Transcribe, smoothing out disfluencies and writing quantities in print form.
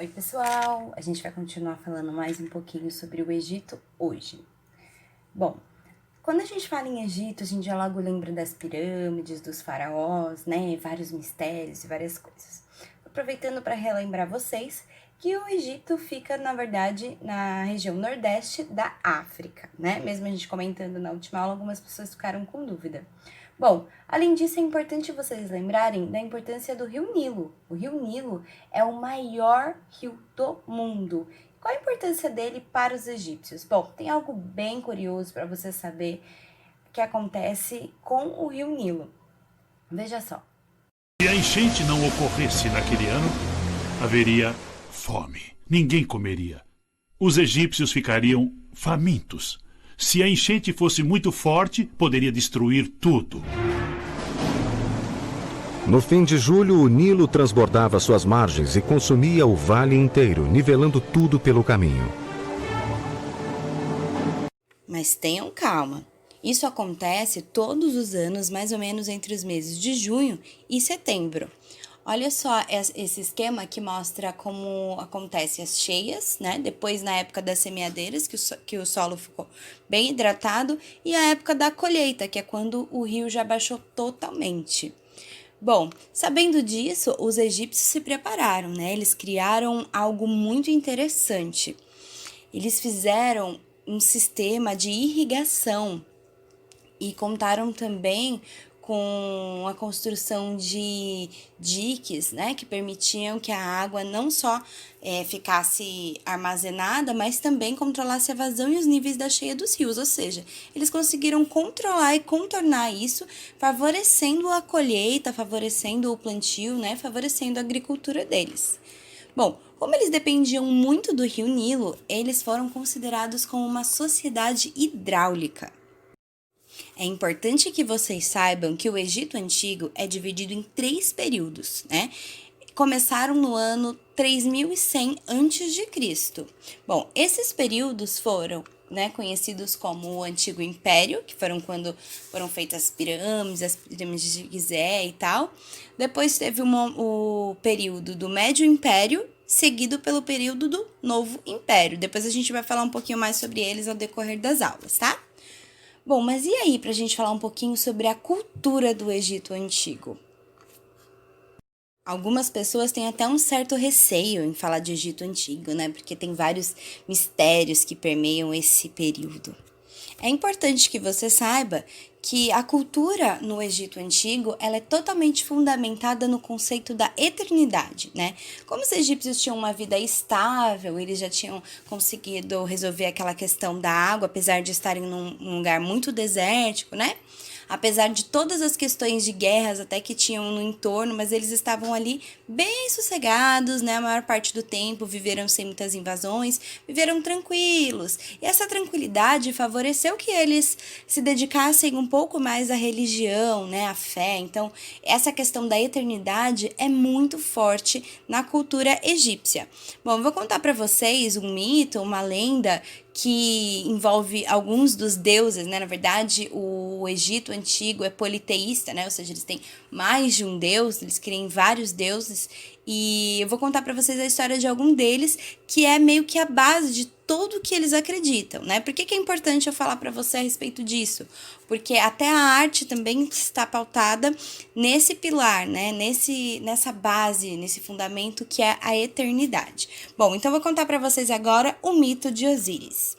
Oi pessoal, a gente vai continuar falando mais um pouquinho sobre o Egito hoje. Bom, quando a gente fala em Egito, a gente já logo lembra das pirâmides, dos faraós, né, vários mistérios e várias coisas. Aproveitando para relembrar vocês que o Egito fica, na verdade, na região nordeste da África, né? Mesmo a gente comentando na última aula, algumas pessoas ficaram com dúvida. Bom, além disso, é importante vocês lembrarem da importância do Rio Nilo. O Rio Nilo é o maior rio do mundo. Qual a importância dele para os egípcios? Bom, tem algo bem curioso para você saber que acontece com o Rio Nilo. Veja só. Se a enchente não ocorresse naquele ano, haveria fome. Ninguém comeria. Os egípcios ficariam famintos. Se a enchente fosse muito forte, poderia destruir tudo. No fim de julho, o Nilo transbordava suas margens e consumia o vale inteiro, nivelando tudo pelo caminho. Mas tenham calma. Isso acontece todos os anos, mais ou menos entre os meses de junho e setembro. Olha só esse esquema que mostra como acontece as cheias, né? Depois na época das semeadeiras, que o solo ficou bem hidratado, e a época da colheita, que é quando o rio já baixou totalmente. Bom, sabendo disso, os egípcios se prepararam, né? Eles criaram algo muito interessante. Eles fizeram um sistema de irrigação e contaram também com a construção de diques, né, que permitiam que a água não só ficasse armazenada, mas também controlasse a vazão e os níveis da cheia dos rios, ou seja, eles conseguiram controlar e contornar isso, favorecendo a colheita, favorecendo o plantio, né, favorecendo a agricultura deles. Bom, como eles dependiam muito do Rio Nilo, eles foram considerados como uma sociedade hidráulica. É importante que vocês saibam que o Egito Antigo é dividido em 3 períodos, né? Começaram no ano 3100 a.C. Bom, esses períodos foram, né, conhecidos como o Antigo Império, que foram quando foram feitas as pirâmides de Gizé e tal. Depois teve o período do Médio Império, seguido pelo período do Novo Império. Depois a gente vai falar um pouquinho mais sobre eles ao decorrer das aulas, tá? Bom, mas e aí para a gente falar um pouquinho sobre a cultura do Egito Antigo? Algumas pessoas têm até um certo receio em falar de Egito Antigo, né? Porque tem vários mistérios que permeiam esse período. É importante que você saiba que a cultura no Egito Antigo ela é totalmente fundamentada no conceito da eternidade, né? Como os egípcios tinham uma vida estável, eles já tinham conseguido resolver aquela questão da água, apesar de estarem num lugar muito desértico, né? Apesar de todas as questões de guerras até que tinham no entorno, mas eles estavam ali bem sossegados, né? A maior parte do tempo viveram sem muitas invasões, viveram tranquilos. E essa tranquilidade favoreceu que eles se dedicassem um pouco mais à religião, né? À fé. Então, essa questão da eternidade é muito forte na cultura egípcia. Bom, eu vou contar para vocês um mito, uma lenda que envolve alguns dos deuses, né? Na verdade, o Egito Antigo é politeísta, né? Ou seja, eles têm mais de um deus, eles criam vários deuses. E eu vou contar para vocês a história de algum deles, que é meio que a base de tudo que eles acreditam, né? Por que é importante eu falar para você a respeito disso? Porque até a arte também está pautada nesse pilar, né? Nessa base, nesse fundamento que é a eternidade. Bom, então eu vou contar para vocês agora o mito de Osíris.